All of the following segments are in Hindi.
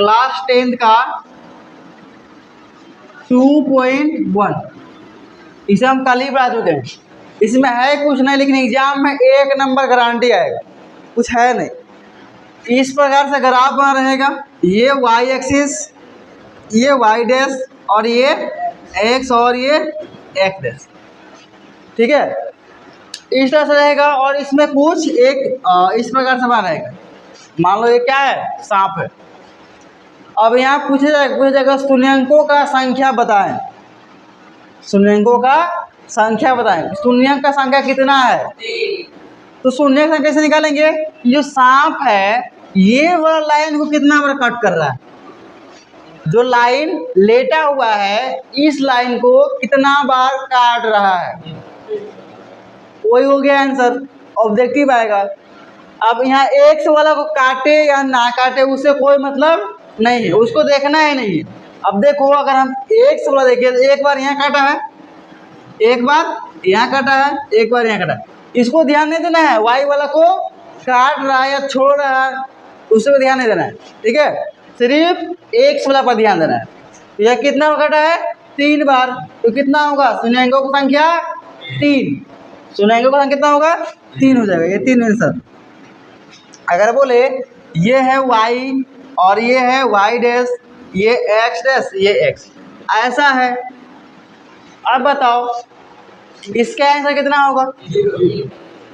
क्लास 10th का 2.1 इसे हम कल ही पढ़ा चुके हैं। इसमें है कुछ नहीं, लेकिन एग्जाम में 1 नंबर गारंटी आएगा, कुछ है नहीं। इस प्रकार से ग्राफ बना रहेगा, ये वाई एक्सिस, ये वाई डैश और ये एक्स और ये एक्स डैश, ठीक है, इस तरह से रहेगा। और इसमें कुछ एक इस प्रकार से बना रहेगा। मान लो ये क्या है, सांप है। अब यहाँ पूछेगा शून्यंकों का संख्या बताएं, शून्यंकों का संख्या बताएं। शून्यंक का संख्या कितना है, तो शून्य का कैसे निकालेंगे। जो सांप है ये वाला लाइन को कितना बार कट कर रहा है, जो लाइन लेटा हुआ है इस लाइन को कितना बार काट रहा है, वही हो गया आंसर, ऑब्जेक्टिव आएगा। अब यहाँ एक्स वाला को काटे या ना काटे उससे कोई मतलब नहीं है, उसको देखना है नहीं। अब देखो अगर हम एक्स वाला देखें तो एक बार यहाँ काटा है, एक बार यहाँ काटा है, एक बार यहाँ काटा है, इसको ध्यान नहीं देना है। वाई वाला को काट रहा है या छोड़ रहा है उसको ध्यान नहीं देना है, ठीक है, सिर्फ एक्स वाला पर ध्यान देना है। तो यह कितना काटा है, 3 बार, तो कितना होगा शून्यंकों की संख्या 3, शून्यंकों का संख्या कितना होगा 3 हो जाएगा, ये 3 आंसर। अगर बोले ये है y और ये है y डैश, ये x डैश, ये x, ऐसा है। अब बताओ इसका आंसर कितना होगा।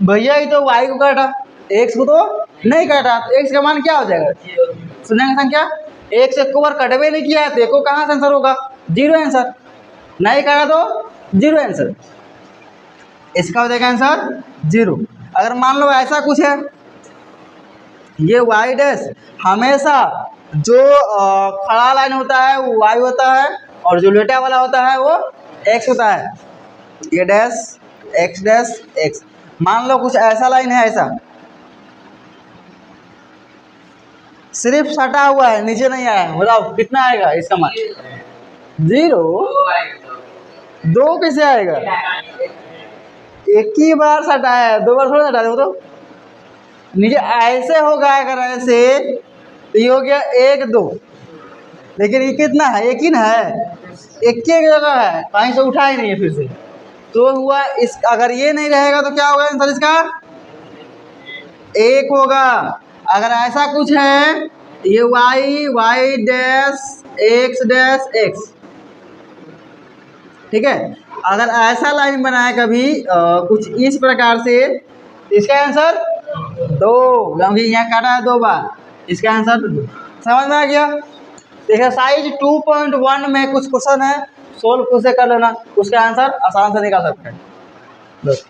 भैया ये तो y को काटा, x को तो नहीं काटा, तो x का मान क्या हो जाएगा, शून्य संख्या। x एक बार कटवे नहीं किया है तो को कहाँ से आंसर होगा, 0 आंसर, नहीं काटा तो 0 आंसर, इसका हो जाएगा आंसर 0। अगर मान लो ऐसा कुछ है, ये y डैश हमेशा जो खड़ा लाइन होता है वो y होता है और जो लेटा वाला होता है वो x होता है, ये डैश x डैश x। मान लो कुछ ऐसा लाइन है, ऐसा सिर्फ सटा हुआ है, नीचे नहीं आया है, बताओ कितना आएगा इसका मान, 0। 2 कैसे आएगा, एक ही बार सटा है, 2 बार थोड़ा सटा है, वो तो नीचे ऐसे होगा। अगर ऐसे तो ये हो गया 1 2, लेकिन ये कितना है, एक ही ना है, एक ही जगह है, कहीं से उठा ही नहीं है फिर से, तो हुआ इस। अगर ये नहीं रहेगा तो क्या होगा आंसर इसका, 1 होगा। अगर ऐसा कुछ है, ये y dash x dash x, ठीक है। अगर ऐसा लाइन बनाए कभी कुछ इस प्रकार से, इसका आंसर 2, क्योंकि यहाँ काटा है 2 बार, इसका आंसर 2। समझ में आ गया। एक्सरसाइज 2.1 में कुछ क्वेश्चन है, सोल्व खुद से कर लेना, उसका आंसर आसान से निकाल सकते हैं बस।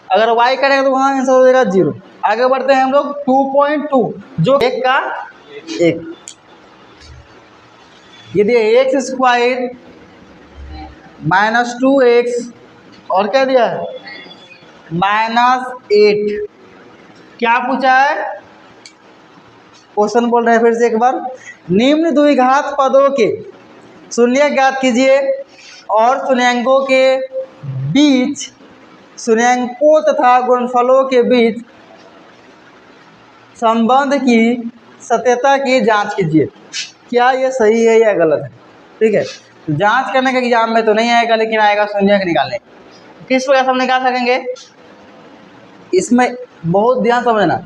अगर y करेगा तो वहाँ आंसर हो जाएगा 0। आगे बढ़ते हैं हम लोग 2.2, जो 1 का 1, यदि x स्क्वायर -2x और क्या दिया है -8, क्या पूछा है, क्वेश्चन बोल रहे हैं फिर से एक बार। निम्न द्विघात पदों के शून्य ज्ञात कीजिए और शून्यंकों के बीच, शून्यंकों तथा गुणनफलों के बीच संबंध की सत्यता की जांच कीजिए, क्या ये सही है या गलत है, ठीक है। जांच करने के एग्जाम में तो नहीं आएगा, लेकिन आएगा शून्य निकालने। किस प्रकार से हम निकाल सकेंगे, इसमें बहुत ध्यान समझना।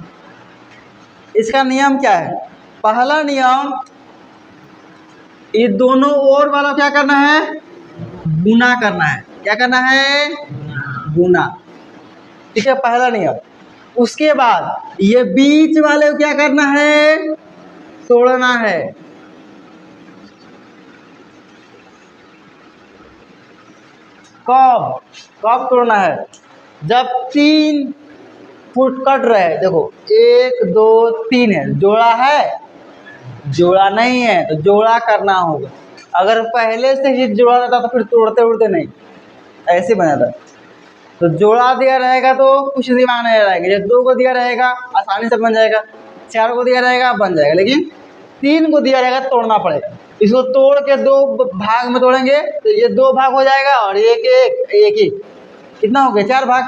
इसका नियम क्या है, पहला नियम, ये दोनों ओर वाला क्या करना है, गुना करना है, क्या करना है, गुना, ठीक है, पहला नियम। उसके बाद ये बीच वाले को क्या करना है, तोड़ना है। कब कब तोड़ना है, जब 3 फुट कट रहे हैं, देखो 1 2 3 है, जोड़ा है, जोड़ा नहीं है तो जोड़ा करना होगा। अगर पहले से ही जोड़ा रहता तो फिर तोड़ते उड़ते नहीं, ऐसे बना था। तो जोड़ा दिया रहेगा तो कुछ दिमाग नहीं रहेगा, जब 2 को दिया रहेगा आसानी से बन जाएगा, 4 को दिया रहेगा बन जाएगा, लेकिन 3 को दिया रहेगा तोड़ना पड़ेगा। इसको तोड़ के 2 भाग में तोड़ेंगे तो ये 2 भाग हो जाएगा और एक ही कितना हो गया, 4 भाग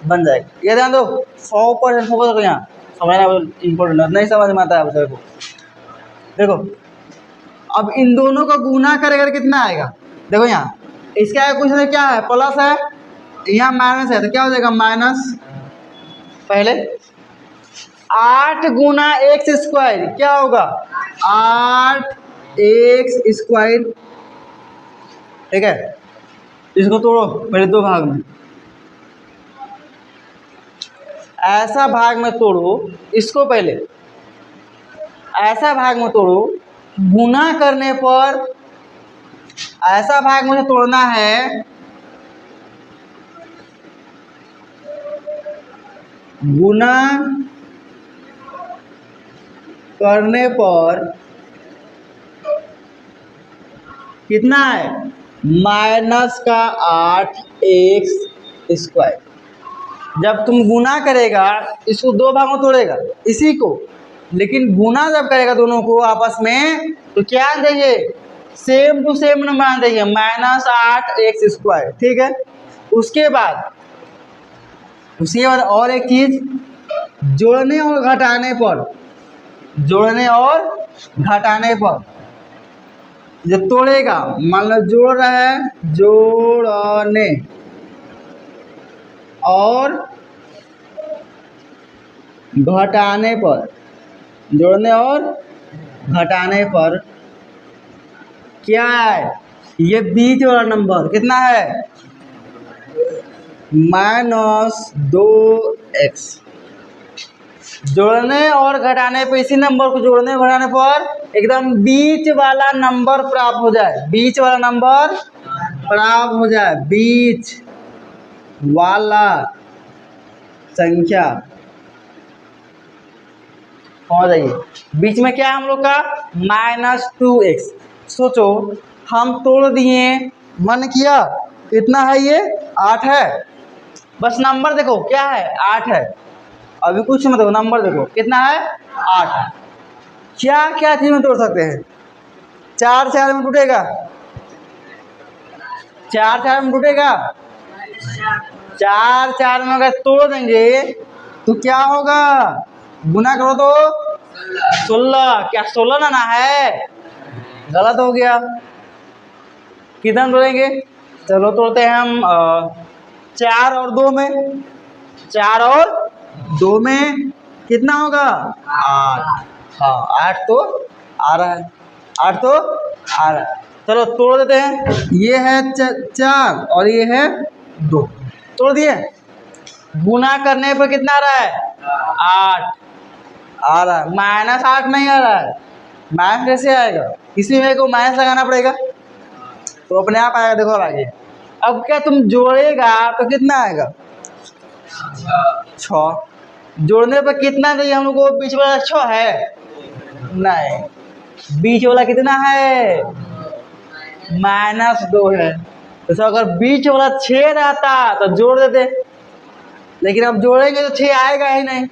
बन जाएगा। ये ध्यान दो, 100% फोकस करो यहाँ, समझना इम्पोर्टेंट है, नहीं समझ में आता है आपको। देखो अब इन दोनों को गुना करेगा तो कितना आएगा? देखो यहाँ इसका क्वेश्चन क्या है, प्लस है, यहाँ माइनस है, तो क्या हो जाएगा माइनस। पहले 8 गुना एक्स स्क्वायर क्या होगा 8 एक्स स्क्वायर, ठीक है। इसको तोड़ो पहले दो भाग में, ऐसा भाग में तोड़ो इसको, पहले ऐसा भाग में तोड़ो, गुना करने पर ऐसा भाग मुझे तोड़ना है, गुना करने पर कितना है माइनस का 8 एक्स स्क्वायर। जब तुम गुना करेगा इसको दो भागों में तोड़ेगा इसी को, लेकिन गुना जब करेगा दोनों को आपस में तो क्या देंगे, सेम टू सेम नंबर देंगे माइनस 8 एक्स स्क्वायर, ठीक है। उसके बाद और एक चीज, जोड़ने और घटाने पर, जोड़ने और घटाने पर जब तोड़ेगा, मान लो जोड़ रहा है, जोड़ने और घटाने पर, जोड़ने और घटाने पर क्या है, ये बीच वाला नंबर कितना है -2x। जोड़ने और घटाने पर, इसी नंबर को जोड़ने और घटाने पर एकदम बीच वाला नंबर प्राप्त हो जाए, बीच वाला नंबर प्राप्त हो जाए, बीच वाला संख्या हो जाइए। बीच में क्या है हम लोग का -2x। सोचो हम तोड़ दिए, मन किया कितना है, ये 8 है, बस नंबर देखो क्या है 8 है, अभी कुछ मत देखो, नंबर देखो कितना है 8। क्या क्या चीज में तोड़ सकते हैं, 4 4 में टूटेगा, 4 4 में टूटेगा, 4 4 में अगर तोड़ देंगे तो क्या होगा, गुना करो तो 16, क्या 16 ना है, गलत हो गया। कितना तोड़ेंगे, चलो तोड़ते हैं हम 4 और 2 में, 4 और 2 में कितना होगा 8, हाँ 8 तो आ रहा है, 8 तो आ रहा है। चलो तोड़ देते हैं, ये है 4 और ये है 2, तोड़ दिए। गुना करने पर कितना आ रहा है 8 आ रहा है, -8 नहीं आ रहा है, माइनस कैसे आएगा, इसी में को माइनस लगाना पड़ेगा तो अपने आप आएगा। देखो आगे, अब क्या तुम जोड़ेगा तो कितना आएगा 6, जोड़ने पर कितना चाहिए हम लोग को, बीच वाला 6 है नहीं, बीच वाला कितना है -2 है। तो अगर बीच वाला 6 रहता तो जोड़ देते, लेकिन अब जोड़ेंगे तो 6 आएगा ही नहीं,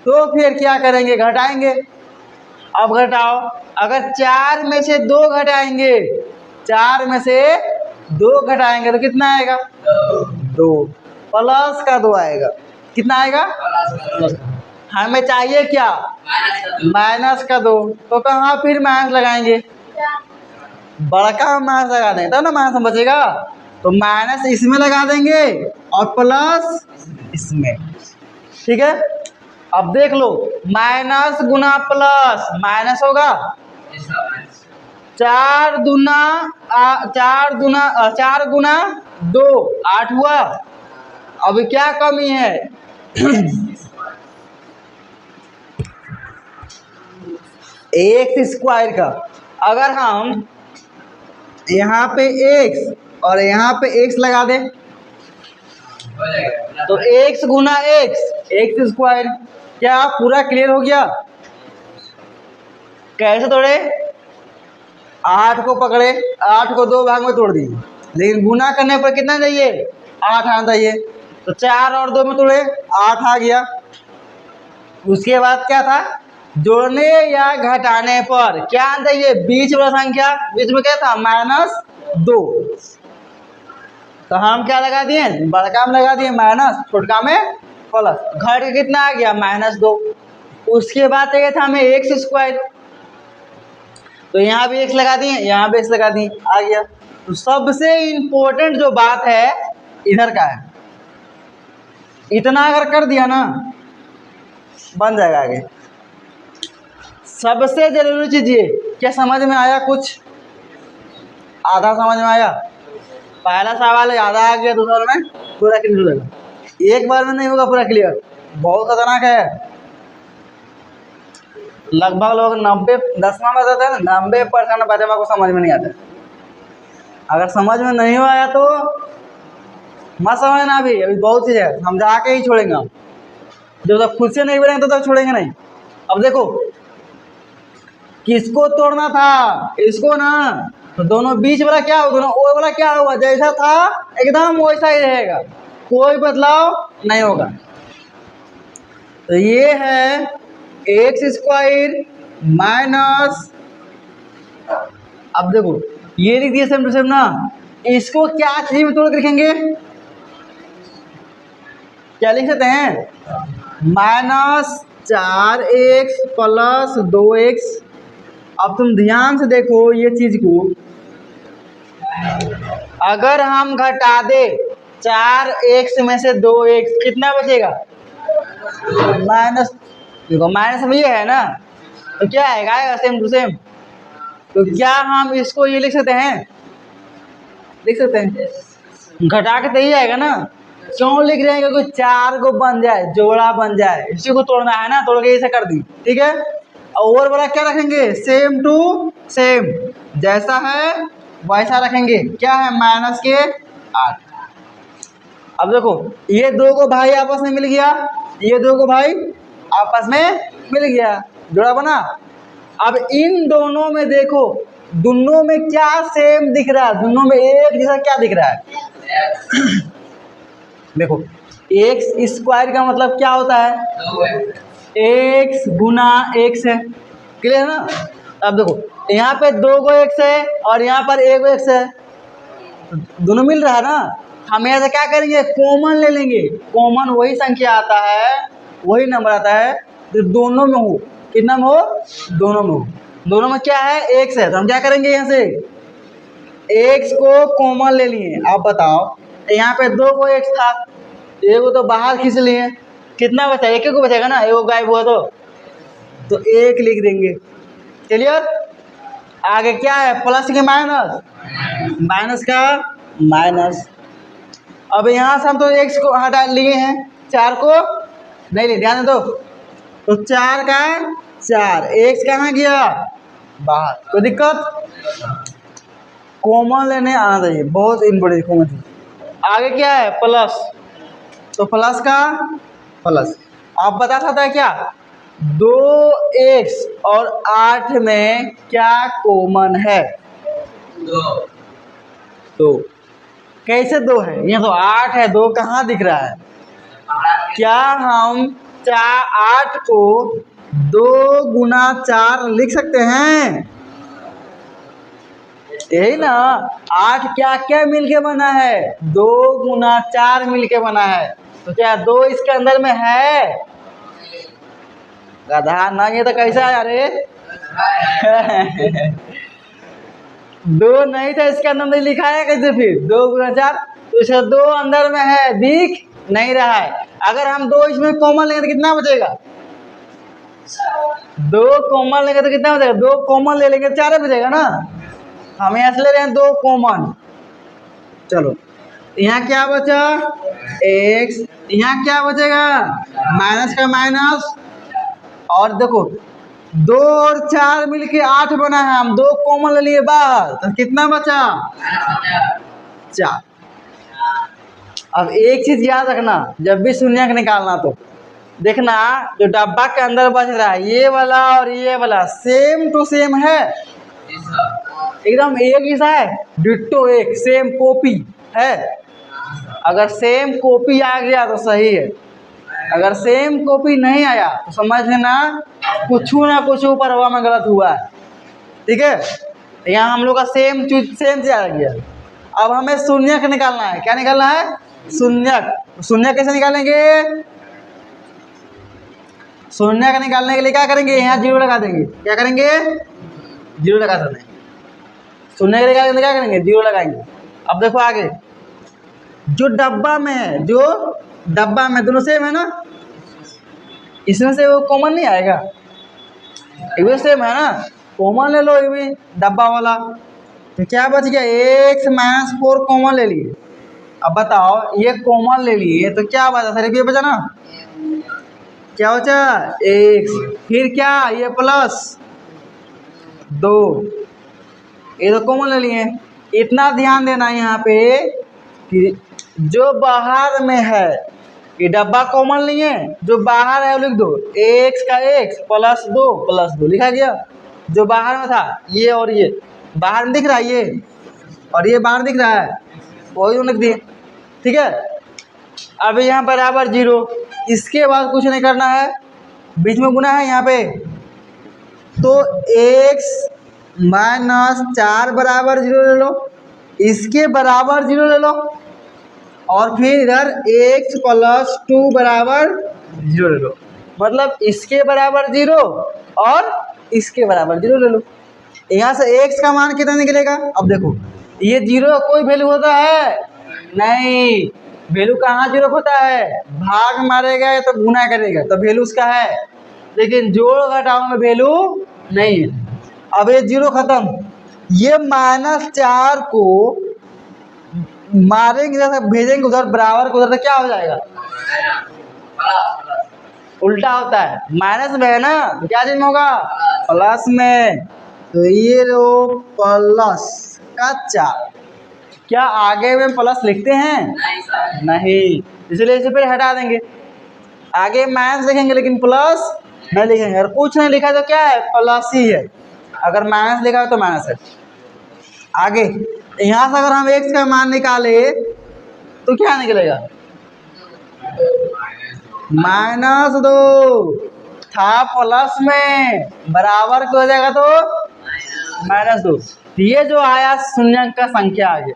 तो फिर क्या करेंगे, घटाएंगे। अब घटाओ, अगर 4 में से 2 घटाएंगे, 4 में से 2 घटाएंगे तो कितना आएगा 2, प्लस का 2 आएगा, कितना आएगा, हमें चाहिए क्या माइनस का 2, तो कहाँ फिर माइनस लगाएंगे, बड़का माइनस लगा देंगे तब ना माइनस में बचेगा, तो माइनस इसमें लगा देंगे और प्लस इसमें, ठीक है। अब देख लो, माइनस गुना प्लस माइनस होगा, 4 गुना 2 8 हुआ। अभी क्या कमी है एक्स स्क्वायर का, अगर हम यहाँ पे x और यहाँ पे x लगा दें तो x गुना x स्क्वायर, क्या पूरा क्लियर हो गया। कैसे तोड़े, 8 को पकड़े, 8 को 2 भाग में तोड़ दिए, लेकिन गुना करने पर कितना चाहिए 8 आना चाहिए, तो 4 और 2 में तोड़े 8 आ गया। उसके बाद क्या था, जोड़ने या घटाने पर क्या आना चाहिए, बीच वाला संख्या, बीच में क्या था -2, तो हम क्या लगा दिए, बड़का में लगा दिए माइनस, छोटका में प्लस, घट के कितना आ गया -2। उसके बाद चाहिए था हमें एक्स स्क्वायर, तो यहाँ भी x लगा दिए, यहाँ भी x लगा दिए, आ गया। तो सबसे इम्पोर्टेंट जो बात है इधर का है, इतना अगर कर दिया ना बन जाएगा आगे। सबसे जरूरी चीज ये, क्या समझ में आया? कुछ आधा समझ में आया? पहला सवाल याद आ गया, दूसरा में पूरा क्लियर हो जाएगा। एक बार में नहीं होगा पूरा क्लियर, बहुत खतरनाक है। लगभग लोग 10वां बताते हैं, 90% बच्चा को समझ में नहीं आता। अगर समझ में नहीं आया तो मत समझना, अभी बहुत चीज़ है, समझा के ही छोड़ेंगे हम। जब तक खुद से नहीं बोलेंगे तो छोड़ेंगे नहीं। अब देखो किसको तोड़ना था, इसको ना, तो दोनों बीच वाला क्या हो, दोनों ओ वाला क्या हुआ, जैसा था एकदम वैसा ही रहेगा, कोई बदलाव नहीं होगा। तो ये है x² माइनस, अब देखो ये लिख दिया सेम टू सेम ना, इसको क्या चीज में तोड़ के लिखेंगे, क्या लिख सकते हैं, -4x प्लस 2x। अब तुम ध्यान से देखो ये चीज को, अगर हम घटा दे 4x में से 2x कितना बचेगा, माइनस, देखो माइनस में ये है ना, तो क्या आएगा सेम टू सेम। तो क्या हम इसको ये लिख सकते हैं, लिख सकते हैं, घटा के तो ही आएगा ना। क्यों लिख रहे हैं, क्योंकि 4 को बन जाए, जोड़ा बन जाए, इसी को तोड़ना है ना, तोड़ के ऐसा कर दी, ठीक है। और वाला क्या रखेंगे, सेम टू सेम, जैसा है वैसा रखेंगे। क्या है, -8। अब देखो ये दो को भाई आपस में मिल गया, ये दो को भाई आपस में मिल गया, जोड़ा बना। अब इन दोनों में देखो, दोनों में क्या सेम दिख रहा है, दोनों में एक जैसा क्या दिख रहा है। देखो x² का मतलब क्या होता है, x गुना x है, क्लियर ना। अब देखो यहाँ पे 2 को x है और यहाँ पर 1 को x है, दोनों मिल रहा है ना। हम यहाँ से क्या करेंगे, कॉमन ले लेंगे। कॉमन वही संख्या आता है, वही नंबर आता है जो दोनों में हो। कितना में हो, दोनों में हो। दोनों में क्या है, x है, तो हम क्या करेंगे, यहाँ से x को कॉमन ले लिए। आप बताओ, यहाँ पे 2 को x था, एक को तो बाहर खींच लिए, कितना बचा, एक को बचेगा ना, एक गायब हुआ तो 1 लिख देंगे। क्लियर। आगे क्या है, प्लस के माइनस, माइनस का माइनस। अब यहाँ से हम तो x को हटा लिए हैं, 4 को नहीं ले, ध्यान दो। तो 4 का 4, x कहाँ गया, बाहर, कोई दिक्कत। कॉमन लेने आना चाहिए, बहुत इम्पोर्टेंट कॉमन चीज। आगे क्या है, प्लस, तो प्लस का प्लस। आप बता सकते हैं क्या, 2x और 8 में क्या कॉमन है, 2। कैसे 2 है, यहाँ तो 8 है, 2 कहाँ दिख रहा है। क्या हम 8 को 2 गुना 4 लिख सकते हैं, यही ना। 8 क्या क्या मिलके बना है, 2 गुना 4 मिलके बना है। तो क्या 2 इसके अंदर में है, गधा ना, ये तो कैसा है, अरे 2 नहीं था इसके अंदर, नहीं लिखा है, कैसे फिर 2 गुना 4, तो इसका 2 अंदर में है, दिख नहीं रहा है। अगर हम 2 इसमें कॉमन लेंगे तो कितना बचेगा, 2 कॉमन लेंगे तो कितना बचेगा, 2 कॉमन ले लेंगे 4 बचेगा ना। हम यहाँ से ले रहे हैं 2 कॉमन। चलो यहाँ क्या बचा, x, यहाँ क्या बचेगा, माइनस का माइनस। और देखो 2 और 4 मिलके 8 बना है, हम 2 कॉमन ले लिए बाहर, तो कितना बचा, 4। अब एक चीज याद रखना, जब भी शून्यक निकालना तो देखना जो डब्बा के अंदर बच रहा है, ये वाला और ये वाला सेम टू सेम है, एकदम एक जैसा है, डिट्टो, एक सेम कॉपी है। अगर सेम कॉपी आ गया तो सही है, अगर सेम कॉपी नहीं आया तो समझ लेना कुछ ना कुछ ऊपर हवा में गलत हुआ है, ठीक है। यहाँ हम लोग का सेम से आ गया। अब हमें शून्यक निकालना है, क्या निकालना है, शून्यक। शून्यक कैसे निकालेंगे, शून्यक निकालने के लिए क्या करेंगे, यहाँ 0 लगा देंगे, क्या करेंगे, जीरो लगा सकते हैं। शून्य के लिए क्या करेंगे, जीरो लगाएंगे। अब देखो आगे, जो डब्बा में है, जो डब्बा में, दोनों सेम है ना, इसमें से वो कॉमन नहीं आएगा, ये भी सेम है ना, कॉमन ले लो ये भी डब्बा वाला। तो क्या बच गया, x माइनस 4 कॉमन ले लिए। अब बताओ ये कॉमन ले लिए तो क्या बचा, सर ये बचा ना, क्या बचा x, फिर क्या ये प्लस 2, ये तो कॉमन ले लिए। इतना ध्यान देना यहाँ पे कि जो बाहर में है ये डब्बा कॉमन लिए, जो बाहर है वो लिख दो, x का x प्लस 2 लिखा गया। जो बाहर में था ये और ये बाहर में दिख रहा है, ये और ये बाहर दिख रहा है, वही लिख दिए। ठीक है, अब यहाँ बराबर 0, इसके बाद कुछ नहीं करना है, बीच में गुना है यहाँ पे, तो x माइनस 4 बराबर 0 ले लो, इसके बराबर 0 ले लो, और फिर इधर x प्लस 2 बराबर 0 ले लो। मतलब इसके बराबर 0 और इसके बराबर 0 ले लो। यहाँ से x का मान कितना निकलेगा, अब देखो ये 0 का कोई वैल्यू होता है नहीं, वैल्यू कहाँ 0 होता है, भाग मारेगा तो गुना करेगा तो वैल्यू उसका है, लेकिन जोड़ घटाओ में वैल्यू नहीं है। अब ये 0 खत्म, ये -4 को मारेंगे जैसे भेजेंगे उधर बराबर को, उधर तो क्या हो जाएगा, उल्टा होता है, माइनस में है ना तो क्या चीज में होगा, प्लस में। तो ये लो प्लस का 4, क्या आगे में प्लस लिखते हैं, नहीं, इसलिए इसे फिर हटा देंगे, आगे माइनस लिखेंगे लेकिन प्लस नहीं लिखेंगे। अगर कुछ नहीं लिखा तो क्या है, प्लस ही है, अगर माइनस लिखा है तो माइनस है। आगे यहाँ से अगर हम x का मान निकाले तो क्या निकलेगा, -2 था प्लस में, बराबर हो जाएगा तो -2। ये जो आया शून्यंक का संख्या आ गया,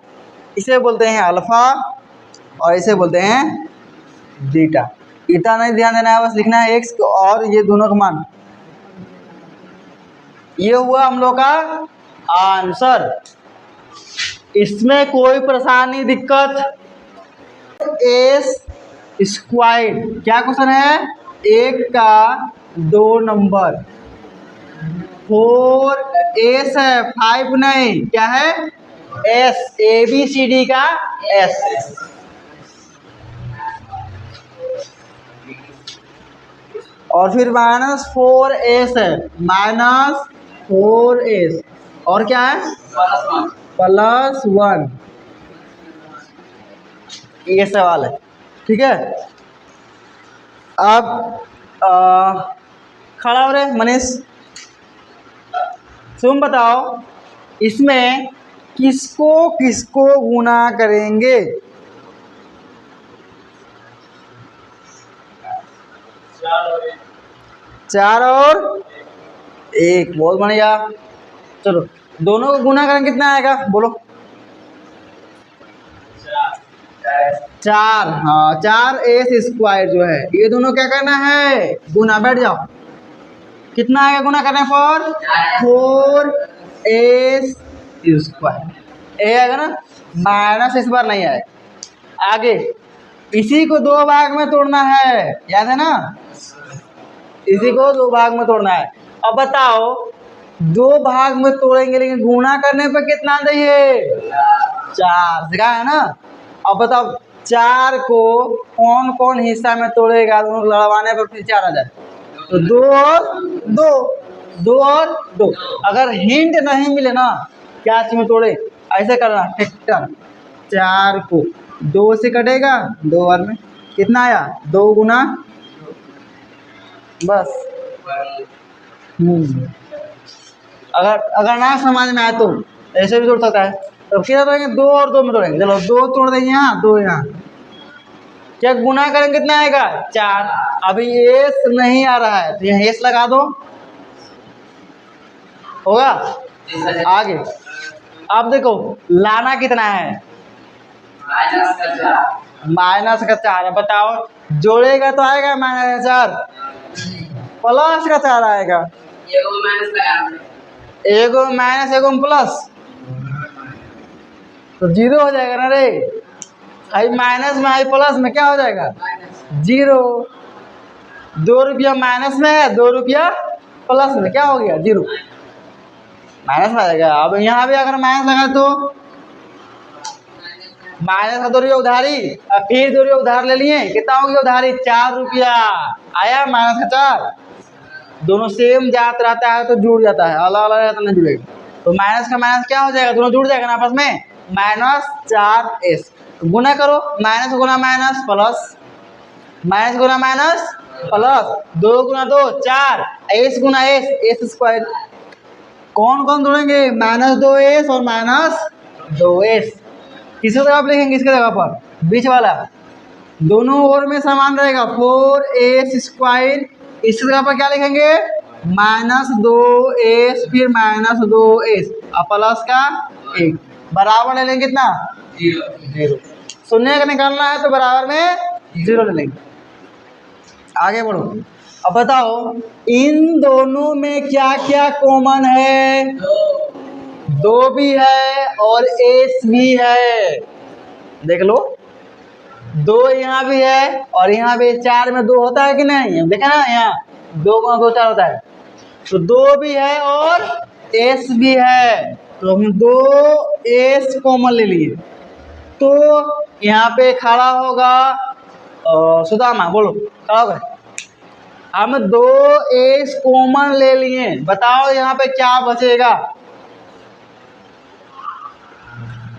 इसे बोलते हैं अल्फा और इसे बोलते हैं बीटा। इतना नहीं ध्यान देना है, बस लिखना है x और ये दोनों का मान। ये हुआ हम लोग का आंसर, इसमें कोई परेशानी दिक्कत। A² क्या क्वेश्चन है, 1 का 2 नंबर, 4 है 5 नहीं, क्या है S, ABCD का S। और फिर -4S है, -4S, और क्या है +1, ये सवाल है। ठीक है, अब खड़ा हो रहे मनीष, तुम बताओ इसमें किसको किसको गुना करेंगे, 4 और 1, बहुत बढ़िया। चलो दोनों को गुना करेंगे, कितना आएगा बोलो, 4, हाँ 4S² जो है, ये दोनों क्या करना है, गुना, बैठ जाओ, कितना आएगा गुना करने पर, 4S², ये आएगा ना, माइनस इस बार नहीं आएगा। आगे इसी को 2 भाग में तोड़ना है, याद है ना, इसी को 2 भाग में तोड़ना है। अब बताओ 2 भाग में तोड़ेंगे लेकिन गुणा करने पर कितना चाहिए, 4, सिखा है ना। अब बताओ 4 को कौन कौन हिस्सा में तोड़ेगा, दोनों लड़वाने पर फिर 4 आ जाए, तो 2 और 2, 2 और 2। अगर हिंट नहीं मिले ना क्या चीज में तोड़े, ऐसे करना, फैक्टर 4 को 2 से कटेगा, 2 बार में कितना आया, 2 गुना बस। अगर ना समझ में आए तो ऐसे भी तोड़ सकता है। तो कितना तोड़ेंगे, 2 और 2 में तोड़ेंगे, चलो 2 तोड़ देंगे यहाँ, 2 यहाँ, क्या गुना करेंगे कितना आएगा, 4। अभी एस नहीं आ रहा है तो यहाँ एस लगा दो, होगा। आगे अब देखो लाना कितना है, -4 बताओ, जोड़ेगा तो आएगा -4, प्लस का 4 आएगा, एगो माइनस एगो प्लस, तो जीरो हो जाएगा ना रे। आई माइनस में आई प्लस में क्या हो जाएगा? जीरो। 2 रुपया माइनस में है, 2 रुपया प्लस में, क्या हो गया? जीरो। माइनस में आ जाएगा। अब यहाँ भी अगर माइनस लगा तो माइनस का 2 रुपया उधारी, और फिर 2 रुपया उधार ले लिए, कितना हो गया उधारी? 4 रुपया आया माइनस का 4। दोनों सेम जात रहता है तो जुड़ जाता है, अलग अलग रहता नहीं जुड़ेगा। तो माइनस का माइनस क्या हो जाएगा? दोनों जुड़ जाएगा ना आपस में, -4s। तो गुना करो, माइनस गुना माइनस प्लस, माइनस गुना माइनस प्लस, 2 गुना 2 4, एस गुना एस, एस स्क्वायर। कौन कौन जोड़ेंगे? -2s और -2s। किसकी जगह आप लिखेंगे? इसके जगह पर बीच वाला, दोनों ओर में समान रहेगा, 4s स्क्वायर। इसकी जगह पर क्या लिखेंगे? -2s, फिर -2s और प्लस का 1 बराबर ले लेंगे कितना? 0। शून्य का निकालना है तो बराबर में 0 ले लेंगे। आगे बढ़ो। अब बताओ इन दोनों में क्या क्या कॉमन है? 2 भी है और एस भी है। देख लो, 2 यहाँ भी है और यहाँ भी। 4 में 2 होता है कि नहीं? देखा ना, यहाँ 2 गुना 2 4 होता है। तो 2 भी है और एस भी है, तो हम 2s कॉमन ले लिए। तो यहाँ पे खड़ा होगा सुदामा, बोलो खड़ा होगा। हम 2s कॉमन ले लिए, बताओ यहाँ पे क्या बचेगा?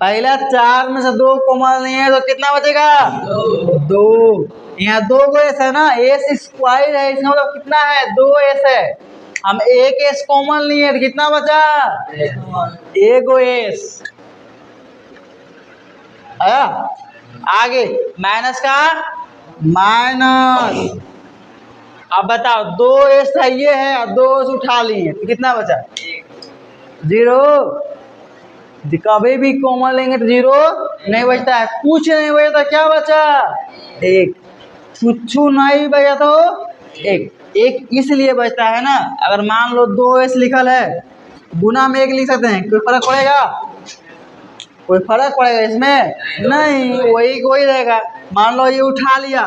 पहला 4 में से 2 कॉमन लिए तो कितना बचेगा? 2। यहाँ 2 गो एस है ना, एस स्क्वायर है, इसका मतलब कितना है? 2s है। हम एक एस कॉमन लिए तो कितना बचा? एगो एस आया। आगे माइनस का माइनस। अब बताओ 2s था ये है और 2s उठा लिए तो कितना बचा? 0। कभी भी कॉमन लेंगे तो 0 नहीं बचता है, कुछ नहीं बचता, क्या बचा? 1। कुछ नहीं बचा तो 1 इसलिए बचता है ना। अगर मान लो 2s लिखल है, गुना में 1 लिख सकते हैं, कोई फर्क पड़ेगा? कोई फर्क पड़ेगा इसमें? नहीं, वही रहेगा। मान लो ये उठा लिया,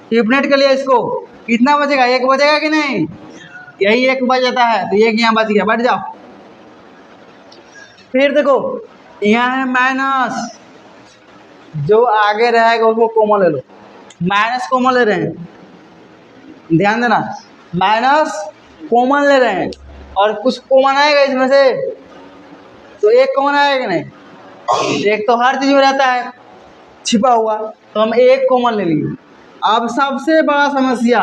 टिपनेट कर लिया, इसको कितना बचेगा? 1 बचेगा कि नहीं? यही 1 बच जाता है, तो 1 यहाँ बच गया, बैठ जाओ। फिर देखो यहाँ है माइनस, जो आगे रहेगा उसको कॉमन ले लो। माइनस कॉमन ले रहे हैं, ध्यान देना, माइनस कॉमन ले रहे हैं और कुछ कॉमन आएगा इसमें से, तो 1 कॉमन आएगा कि नहीं? 1 तो हर चीज में रहता है छिपा हुआ, तो हम 1 कॉमन ले लिए। अब सबसे बड़ा समस्या,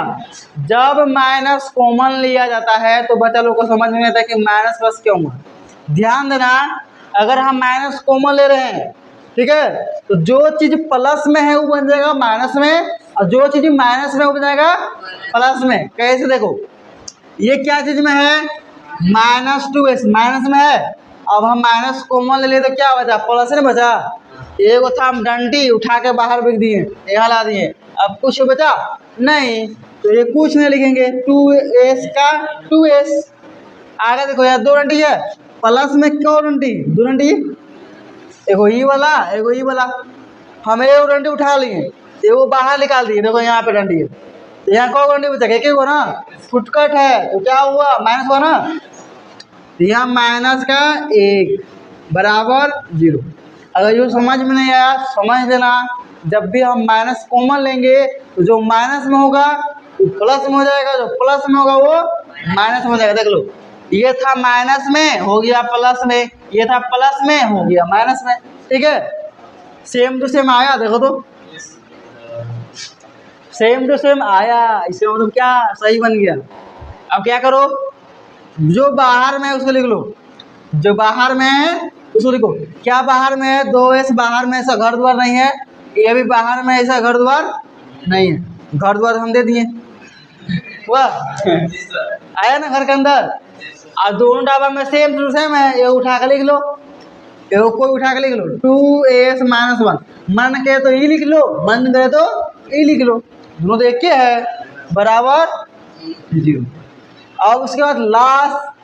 जब माइनस कॉमन लिया जाता है तो बच्चा लोग को समझ में आता है कि माइनस प्लस क्यों हुआ। ध्यान देना, अगर हम माइनस कॉमन ले रहे हैं, ठीक है, तो जो चीज प्लस में है वो बन जाएगा माइनस में, और जो चीज माइनस में वो बन जाएगा प्लस में। कैसे? देखो ये क्या चीज में है? -2s माइनस में है। अब हम माइनस कॉमन ले लिए तो क्या बचा? प्लस नहीं बचा। एगो था हम डंडी उठा के बाहर बिक दिए, यहाँ ला दिए, अब कुछ बचा नहीं, तो ये कुछ नहीं लिखेंगे। 2s का 2s। आगे देखो यार 2 डंडी है, प्लस में क्यों डंडी? 2 डंडी, एगो ई वाला एगो ई वाला। हम एगो डंडी उठा लिए, एगो बाहर निकाल दिए, देखो यहाँ पे डंडी है, तो यहाँ कौ डंडी बचा? एक हो ना, फुटकट है, तो क्या हुआ? माइनस हुआ ना, तो यहाँ माइनस का 1 बराबर 0। अगर ये समझ में नहीं आया, समझ देना, जब भी हम माइनस कॉमन लेंगे तो जो माइनस में होगा वो प्लस में हो जाएगा, जो प्लस में होगा वो माइनस में हो जाएगा। देख लो, ये था माइनस में हो गया प्लस में, ये था प्लस में हो गया माइनस में, ठीक है। सेम टू सेम आया, देखो तो सेम टू सेम आया, इसका मतलब क्या? सही बन गया। अब क्या करो, जो बाहर में है उसको लिख लो, जो बाहर में है उसको लिखो। क्या बाहर में है? 2s बाहर में, ऐसा घर द्वार नहीं है, ये भी बाहर में ऐसा घर द्वार नहीं है। घर द्वार हम दे दिए, वाह आया ना घर के अंदर। और दोनों डाबा में सेम टू सेम है, ये उठा के लिख लो, ये कोई उठा के लिख लो 2s - 1। मन के तो ई लिख लो, मन करे तो ई लिख लो, दोनों तो एक के है, बराबर 0। अब उसके बाद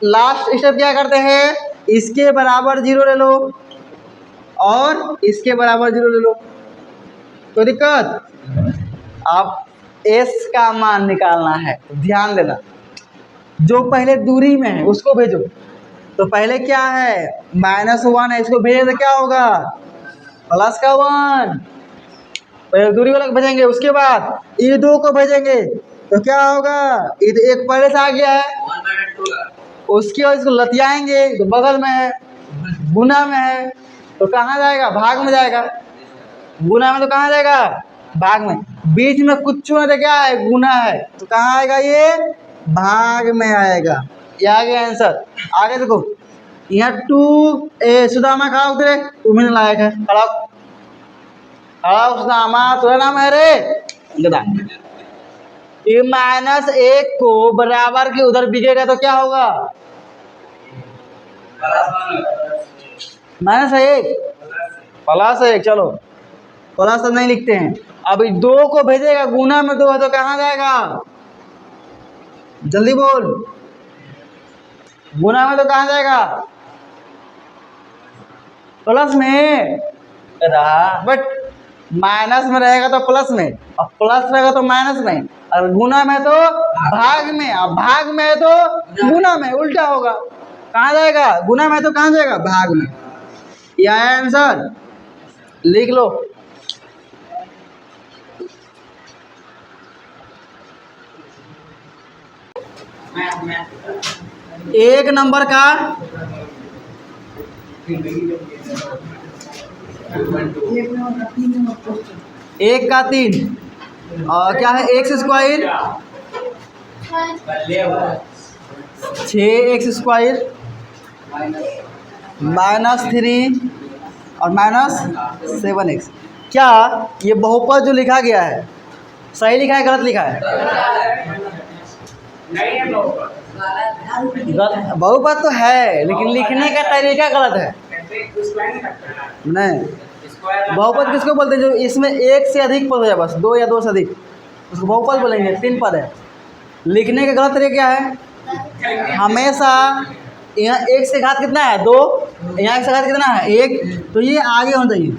लास्ट स्टेप क्या करते हैं, इसके बराबर 0 ले लो और इसके बराबर 0 ले लो, कोई दिक्कत। अब s का मान निकालना है, ध्यान देना, जो पहले दूरी में है उसको भेजो। तो पहले क्या है, -1 है, इसको भेजे तो क्या होगा, प्लस का 1, पहले दूरी वाला भेजेंगे, उसके बाद ये 2 को भेजेंगे तो क्या होगा, ये तो 1 पहले से आ गया है, उसके बाद इसको लतियाएंगे तो बगल में है, गुना में है तो कहाँ जाएगा, भाग में जाएगा, गुना में तो कहाँ जाएगा, भाग में, बीच में कुछ नहीं तो क्या है, गुना है, तो कहाँ आएगा, ये भाग में आएगा। ये आ गया आंसर। आगे देखो, यहाँ 2 सुदामा खड़ा उतरे, तू भी लायक है, खड़ा सुदामा, तुम्हारा नाम है रे गधा। ये -1 को बराबर के उधर बिकेगा तो क्या होगा, -1 +1, चलो प्लस नहीं लिखते हैं। अब 2 को भेजेगा, गुना में 2 है तो कहाँ जाएगा, जल्दी बोल, गुना में तो कहाँ जाएगा, प्लस में रहा, बट माइनस में रहेगा तो प्लस में, और प्लस रहेगा तो माइनस में, और गुना में तो भाग में, और भाग में है तो गुना में, उल्टा होगा, कहाँ जाएगा, गुना में तो कहाँ जाएगा, भाग में। यह है आंसर, लिख लो। एक नंबर का 1 का 3 और क्या है, x स्क्वायर 6x स्क्वायर -3 और -7x। क्या ये बहुपद जो लिखा गया है सही लिखा है, गलत लिखा है, बहुपद तो है लेकिन लिखने का तरीका गलत है। नहीं, बहुपद किसको बोलते हैं, जो इसमें 1 से अधिक पद है, बस 2 या 2 से अधिक, उसको बहुपद बोलेंगे। 3 पद है, लिखने का गलत तरीका क्या है, हमेशा यहाँ 1 से घात कितना है, 2, यहाँ 1 से घात कितना है, 1, तो ये आगे होना चाहिए।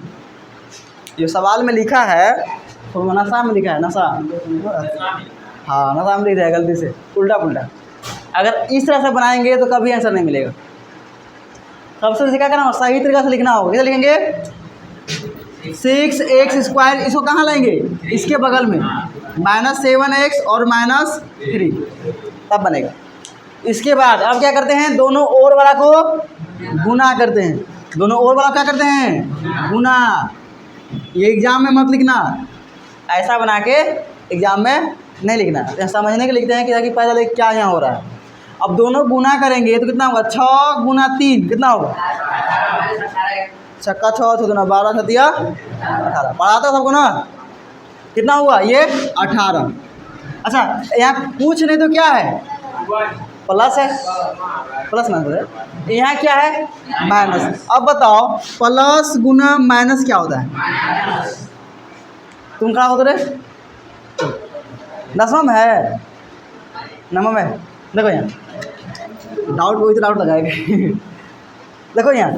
जो सवाल में लिखा है तो नशा में लिखा है, नशा, हाँ नशा में लिख दिया है गलती से, उल्टा पुल्टा। अगर इस तरह से बनाएंगे तो कभी आंसर नहीं मिलेगा। सबसे क्या करना होगा, सही तरीका से लिखना होगा। कैसे लिखेंगे, 6x स्क्वायर, इसको कहाँ लाएंगे, इसके बगल में, -7x और -3, तब बनेगा। इसके बाद अब क्या करते हैं, दोनों ओर वाला को गुना करते हैं, दोनों ओर वाला क्या करते हैं, गुना। ये एग्जाम में मत लिखना, ऐसा बना के एग्जाम में नहीं लिखना, समझने के लिखते हैं कि पता लगे क्या यहाँ हो रहा है। अब दोनों गुना करेंगे तो कितना होगा, 6 गुना 3 कितना होगा, 6 6 6 12 7 18, पढ़ा था सबको ना, कितना हुआ ये 18। अच्छा यहाँ कुछ नहीं तो क्या है, प्लस है, प्लस माइनस, यहाँ क्या है, माइनस। अब बताओ प्लस गुना माइनस क्या होता है, तुम कहाँ होते रे, दसवां में है, नवम में, देखो यहाँ डाउट, वही तो डाउट लगाएगा। देखो यहाँ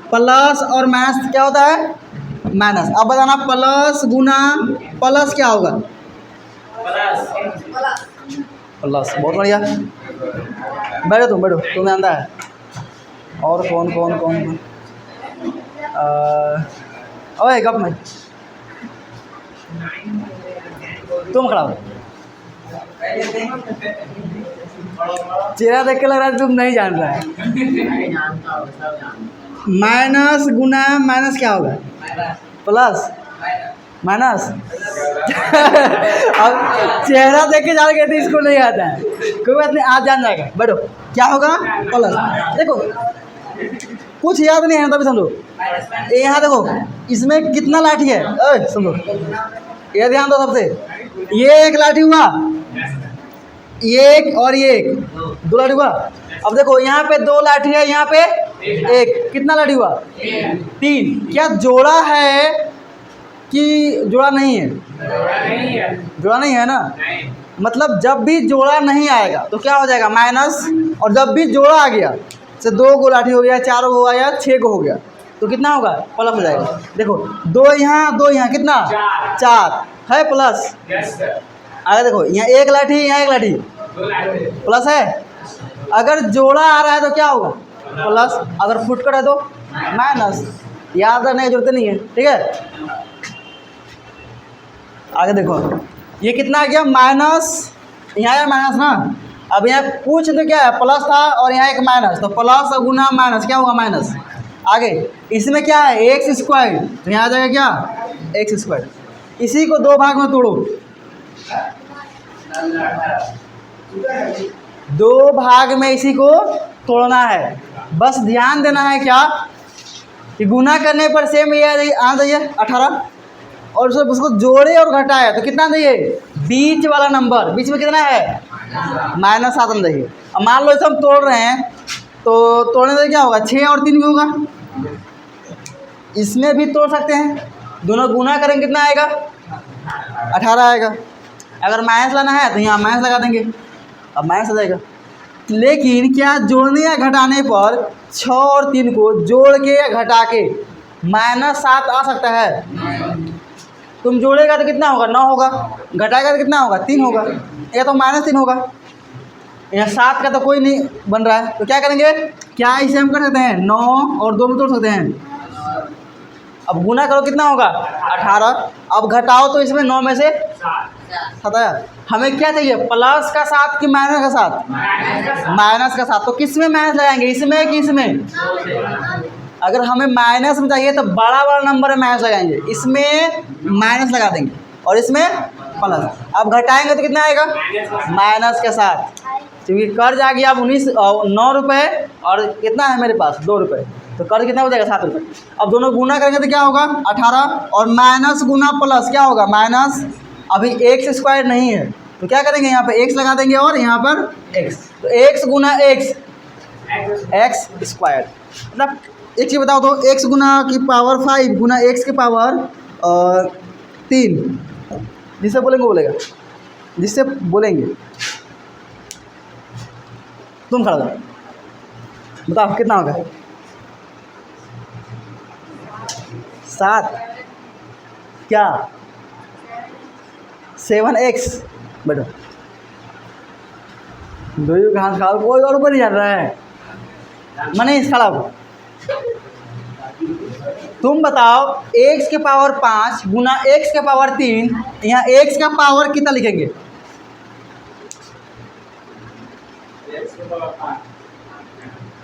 प्लस और माइनस क्या होता है, माइनस। अब बताना प्लस गुना प्लस क्या होगा, प्लस, बहुत बढ़िया, बैठो तुम, बैठो, तुम्हें आंदा है। और कौन कौन कौन कौन, ओए गप में तुम खड़ा हो, चेहरा देख के लग रहा है तुम नहीं जान रहा है। माइनस गुना माइनस क्या होगा, प्लस माइनस। अब चेहरा देख के जान गए थे, इसको नहीं आता है, कोई बात नहीं, आज जान जाएगा। बैठो, क्या होगा, प्लस। देखो कुछ याद नहीं है तभी समझो, यहाँ देखो इसमें कितना लाठी है, समझो, ये ध्यान दो सबसे, ये एक लाठी हुआ, एक और ये एक, 2 लाठी हुआ। अब देखो यहाँ पे 2 लाठी है, यहाँ पे एक, कितना लाठी हुआ, 3। क्या जोड़ा है कि जोड़ा नहीं है, जोड़ा नहीं है ना, मतलब जब भी जोड़ा नहीं आएगा तो क्या हो जाएगा माइनस, और जब भी जोड़ा आ गया जैसे 2 को लाठी हो गया, 4 को हो गया, 6 को हो गया तो कितना होगा प्लस हो जाएगा। देखो 2 यहाँ कितना 4 है प्लस। अगर देखो यहाँ 1 लाठी, यहाँ 1 लाठी प्लस है। अगर जोड़ा आ रहा है तो क्या होगा प्लस, अगर फुटकर है तो माइनस। याद रखने की जरूरत नहीं है, ठीक है। आगे देखो ये कितना आ गया माइनस, यहाँ आया माइनस ना। अब यहाँ पूछ तो क्या है प्लस था और यहाँ एक माइनस, तो प्लस गुना माइनस क्या होगा माइनस। आगे इसमें क्या है एक्स स्क्वायर, तो यहाँ आ जाएगा क्या एक्स स्क्वायर। इसी को 2 भाग में तोड़ो, 2 भाग में इसी को तोड़ना है। बस ध्यान देना है क्या कि गुना करने पर सेम ये आ जाइए 18, और उसको जोड़े और घटाए तो कितना चाहिए बीच वाला नंबर, बीच में कितना है -7 आना चाहिए। अब मान लो इसे हम तोड़ रहे हैं तो तोड़ने से क्या होगा 6 और 3 भी होगा। इसमें भी तोड़ सकते हैं, दोनों गुना करेंगे कितना आएगा 18 आएगा। अगर माइनस लाना है तो यहाँ माइनस लगा देंगे, अब माइनस आ जाएगा। लेकिन क्या जोड़ने या घटाने पर 6 और 3 को जोड़ के या घटा के -7 आ सकता है। तुम जोड़ेगा तो कितना होगा 9 होगा, घटाएगा तो कितना होगा 3 होगा, या तो -3 होगा। यहाँ 7 का तो कोई नहीं बन रहा है, तो क्या करेंगे क्या इसे हम कर सकते हैं 9 और 2 में तोड़ सकते हैं। अब गुना करो कितना होगा 18, अब घटाओ तो इसमें 9 में से 7 आया। हमें क्या चाहिए प्लस का 7 कि माइनस का 7, माइनस का 7। तो किस में माइनस लगाएंगे, इसमें कि इसमें। अगर हमें माइनस में चाहिए तो बड़ा वाला नंबर में माइनस लगाएंगे, इसमें माइनस लगा देंगे और इसमें प्लस। अब घटाएंगे तो कितना आएगा माइनस के 7, क्योंकि कर्ज आ गया अब 9 रुपये और कितना है मेरे पास 2 रुपये, तो कर्ज कितना हो जाएगा 7 रुपये। अब दोनों गुना करेंगे तो क्या होगा 18, और माइनस गुना प्लस क्या होगा माइनस। अभी एक्स स्क्वायर नहीं है तो क्या करेंगे यहाँ पे एक्स लगा देंगे और यहाँ पर एक्स, तो एक्स गुना एक्स एक्स स्क्वायर। मतलब एक चीज़ बताओ तो एक्स गुना की पावर 5 गुना एक्स की पावर 3, जिससे बोलेंगे बोलेगा, जिससे बोलेंगे तुम खड़ा हो बताओ कितना होगा 7 क्या 7x। बैठो दो घास खाओ, कोई और ऊपर नहीं जान रहा है मनीष खड़ा हो। तुम बताओ x के पावर 5 गुना x के पावर 3, यहाँ x का पावर कितना लिखेंगे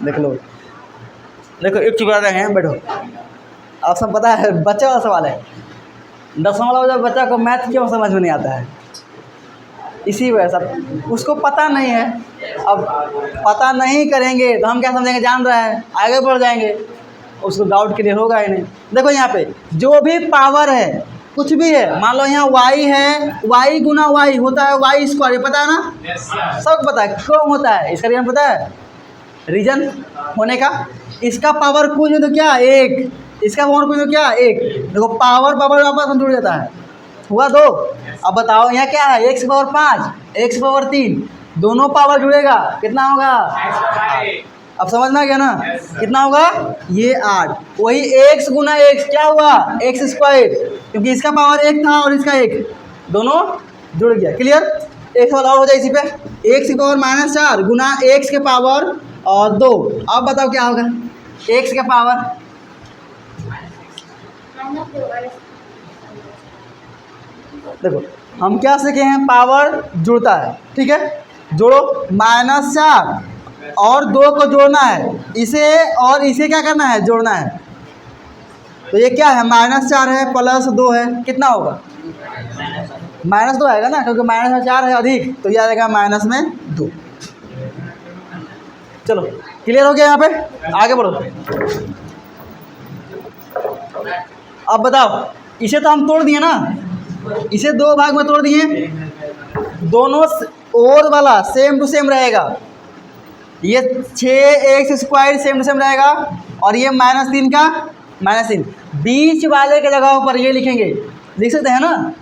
देख लो। देखो एक चीज बता रहे हैं, बैठो। आप सब पता है बच्चे वाला सवाल है, 10वां वाला जब बच्चा को मैथ क्यों समझ में नहीं आता है, इसी वजह से उसको पता नहीं है। अब पता नहीं करेंगे तो हम क्या समझेंगे जान रहा है, आगे बढ़ जाएंगे, उसको डाउट क्लियर होगा ही नहीं। देखो यहाँ पे जो भी पावर है कुछ भी है, मान लो यहाँ y है, y गुना y होता है y स्क्वायर, पता है ना सबको पता है क्यों होता है, इसका रीजन पता है, रीजन होने का। इसका पावर कुछ है तो क्या 1, इसका पावर कुछ तो क्या 1। देखो पावर पावर वापस हम जुड़ जाता है, हुआ 2। अब बताओ यहाँ क्या है x पावर 5 x पावर 3, दोनों पावर जुड़ेगा कितना होगा। अब समझ में आ गया ना कितना होगा ये 8। वही x गुना x क्या हुआ एक्स स्क्वायर, क्योंकि इसका पावर 1 था और इसका 1, दोनों जुड़ गया। क्लियर। एक सवाल और हो जाए इसी पे, x की पावर -4 गुना x के पावर और 2। अब बताओ क्या होगा x के पावर, देखो हम क्या सीखे हैं पावर जुड़ता है, ठीक है। जोड़ो -4 और 2 को जोड़ना है, इसे और इसे क्या करना है जोड़ना है। तो ये क्या है -4 है प्लस 2 है, कितना होगा -2 आएगा ना, क्योंकि -4 है अधिक, तो ये आएगा -2। चलो क्लियर हो गया यहाँ पे, आगे बढ़ो। अब बताओ इसे तो हम तोड़ दिए ना, इसे 2 भाग में तोड़ दिए, दोनों और वाला सेम टू सेम रहेगा। ये 6x square same to same रहेगा और ये -3 का -3। बीच वाले के जगह पर ये लिखेंगे, लिख सकते हैं ना,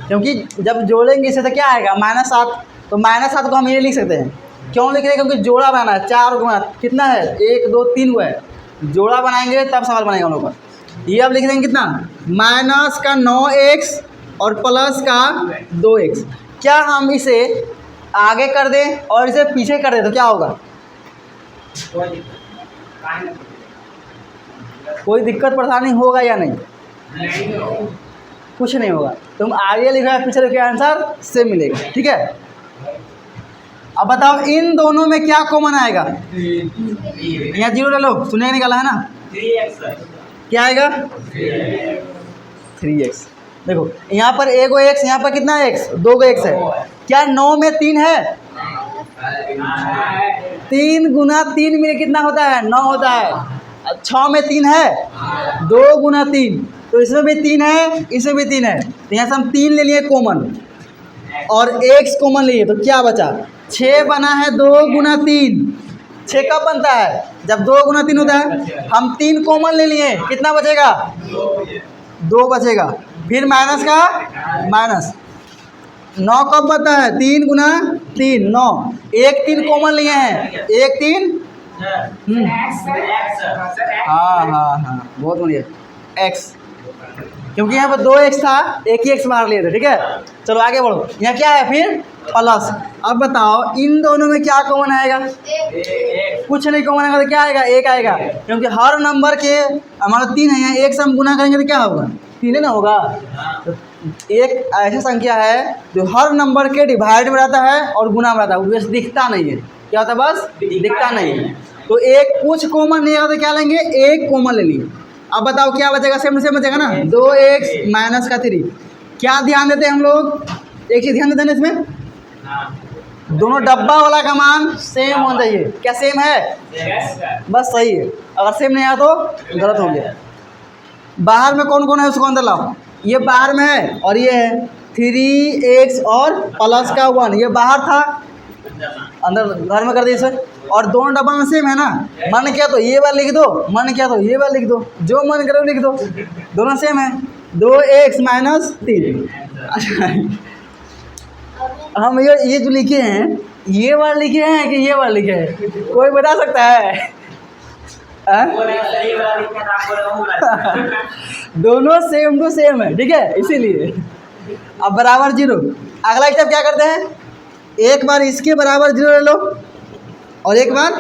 क्योंकि जब जोड़ेंगे इसे तो क्या आएगा -7, तो -7 को हम ये लिख सकते हैं। क्यों लिख रहे हैं? क्योंकि जोड़ा बनाना है, 4 गुना कितना है, 1 2 3 हुआ है, जोड़ा बनाएंगे तब सवाल बनेगा हम लोग का। ये अब लिख देंगे कितना, माइनस का 9x और प्लस का 2x। क्या हम इसे आगे कर दें और इसे पीछे कर दें तो क्या होगा? कोई दिक्कत परेशानी होगा या नहीं? कुछ नहीं होगा। तुम आगे लिखो या पीछे लिखो, आंसर सेम मिलेगा। ठीक है, अब बताओ इन दोनों में क्या कॉमन आएगा? यहाँ 0 ले लो, शून्य निकाला है ना, 3x क्या आएगा? 3x। देखो यहाँ पर 1 गो x, यहाँ पर कितना x? 2 गो x है। क्या 9 में 3 है? 3 गुना 3 में कितना होता है? 9 होता है। 6 में 3 है, 2 गुना 3, तो इसमें भी 3 है, इसमें भी 3 है, तो यहाँ से हम 3 ले लिए कॉमन और x कॉमन लिए, तो क्या बचा? 6 बना है 2 गुना 3। 6 कब बनता है? जब 2 गुना 3 होता है। हम 3 कॉमन ले लिए, कितना बचेगा? 2 बचेगा। फिर माइनस का माइनस, 9 कब बनता है? 3 गुना 3 9। 1 3 कॉमन लिए हैं, 1 3 हाँ बहुत बढ़िया, x, क्योंकि यहाँ पर 2x था, एक ही x मार लिए थे। ठीक है, चलो आगे बढ़ो। यहाँ क्या है फिर? प्लस। अब बताओ इन दोनों में क्या कॉमन आएगा? कुछ नहीं कॉमन आएगा, तो क्या आएगा? 1 आएगा, क्योंकि हर नंबर के हमारा 3 है, यहाँ 1 से हम गुना करेंगे तो क्या होगा? 3 ना होगा। तो एक ऐसी संख्या है जो हर नंबर के डिवाइड में रहता है और गुना में रहता है, बस दिखता नहीं है। क्या होता है? बस दिखता नहीं है। तो एक कुछ कॉमन नहीं आता, क्या लेंगे? 1 कॉमन ले लिए। अब बताओ क्या बचेगा? सेम बचेगा ना, 2x माइनस का 3। क्या ध्यान देते हैं हम लोग? एक चीज़ ध्यान देते हैं इसमें, दोनों डब्बा वाला का मान सेम होना चाहिए। क्या सेम है? बस सही है। अगर सेम नहीं आया तो गलत हो गया। बाहर में कौन कौन है उसको अंदर लाओ। ये बाहर में है और ये है 3x और प्लस का 1, ये बाहर था, अंदर घर में कर दिए सर। और दोनों डब्बा में सेम है ना, मन किया तो ये बार लिख दो, मन किया तो ये बार लिख दो, जो मन करे लिख दो, दोनों सेम है। 2x minus 3। अच्छा, हम ये जो लिखे हैं, ये बार लिखे हैं कि ये बार लिखे हैं? कोई बता सकता है? दोनों सेम टू सेम है। ठीक है, इसीलिए अब बराबर 0। अगला स्टेप क्या करते हैं? एक बार इसके बराबर 0 ले लो और एक बार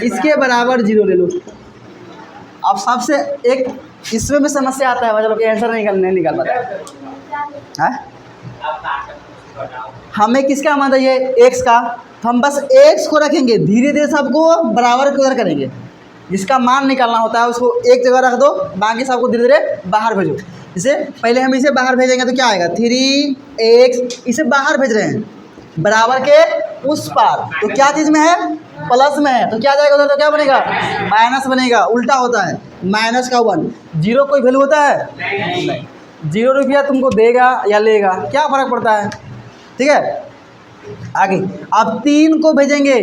इसके बराबर 0 ले लो। अब सबसे एक इसमें भी समस्या आता है, मतलब आंसर नहीं निकाल पाता है। हमें किसका मान चाहिए? x का, तो हम बस x को रखेंगे, धीरे धीरे सबको बराबर उधर करेंगे। जिसका मान निकालना होता है उसको एक जगह रख दो, बाकी सबको धीरे धीरे बाहर भेजो। इसे पहले हम इसे बाहर भेजेंगे तो क्या आएगा? 3x, इसे बाहर भेज रहे हैं बराबर के उस पार, तो क्या चीज़ में है? प्लस में है, तो क्या जाएगा उधर? तो क्या बनेगा? माइनस बनेगा। उल्टा होता है, माइनस का 1। 0 कोई वैल्यू होता है? नहीं। 0 रुपया तुमको देगा या लेगा, क्या फ़र्क पड़ता है? ठीक है, आगे अब 3 को भेजेंगे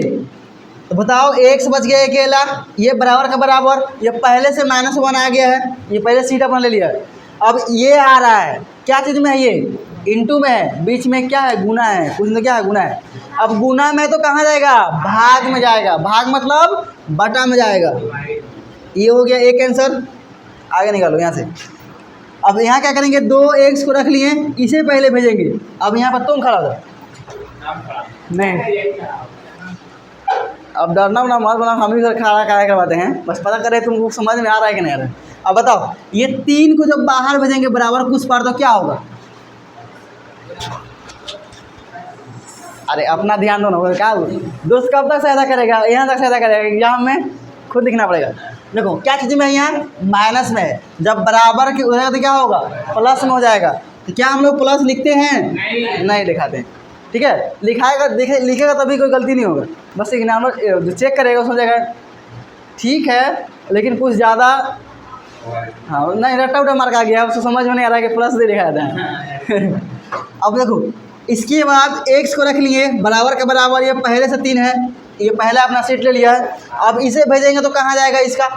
तो बताओ x बच गया अकेला, ये बराबर का बराबर, ये पहले से -1 आ गया है, ये पहले सीट अपना ले लिया। अब ये आ रहा है, क्या चीज़ में है? ये इनटू में है, बीच में क्या है? गुना है, कुछ में क्या है? गुना है। अब गुना में तो कहाँ जाएगा? भाग में जाएगा, भाग मतलब बटा में जाएगा। ये हो गया एक आंसर। आगे निकालो यहाँ से। अब यहाँ क्या करेंगे? 2x को रख लिए, इसे पहले भेजेंगे। अब यहाँ पर तुम खड़ा हो नहीं, अब डरना ना मत बना, हम ही खड़ा करवाते हैं, बस पता करें तुमको समझ में आ रहा है कि नहीं आ रहा है। अब बताओ ये 3 को जब बाहर भेजेंगे बराबर कुछ पार, तो क्या होगा? अरे अपना ध्यान दो ना, क्या दोस्त कब तक सहायता करेगा? यहाँ तक सहायता करेगा, एग्जाम में खुद दिखना पड़ेगा। देखो क्या चीज़ में है? यहाँ माइनस में है, जब बराबर के हो जाएगा तो क्या होगा? प्लस में हो जाएगा। तो क्या हम लोग प्लस लिखते हैं? नहीं लिखाते हैं। ठीक है, लिखाएगा लिखेगा तभी कोई गलती नहीं होगा। बस एक नाम जो चेक करेगा उसमें जाएगा ठीक है, लेकिन कुछ ज़्यादा हाँ नहीं, रट्टा उट्टा मार्क आ गया, उसको समझ में नहीं आ रहा है कि प्लस से लिखा जाता है। अब देखो इसके बाद x को रख लिए बराबर के बराबर, ये पहले से 3 है, ये पहले अपना सेट ले लिया है। अब इसे भेजेंगे तो कहाँ जाएगा? इसका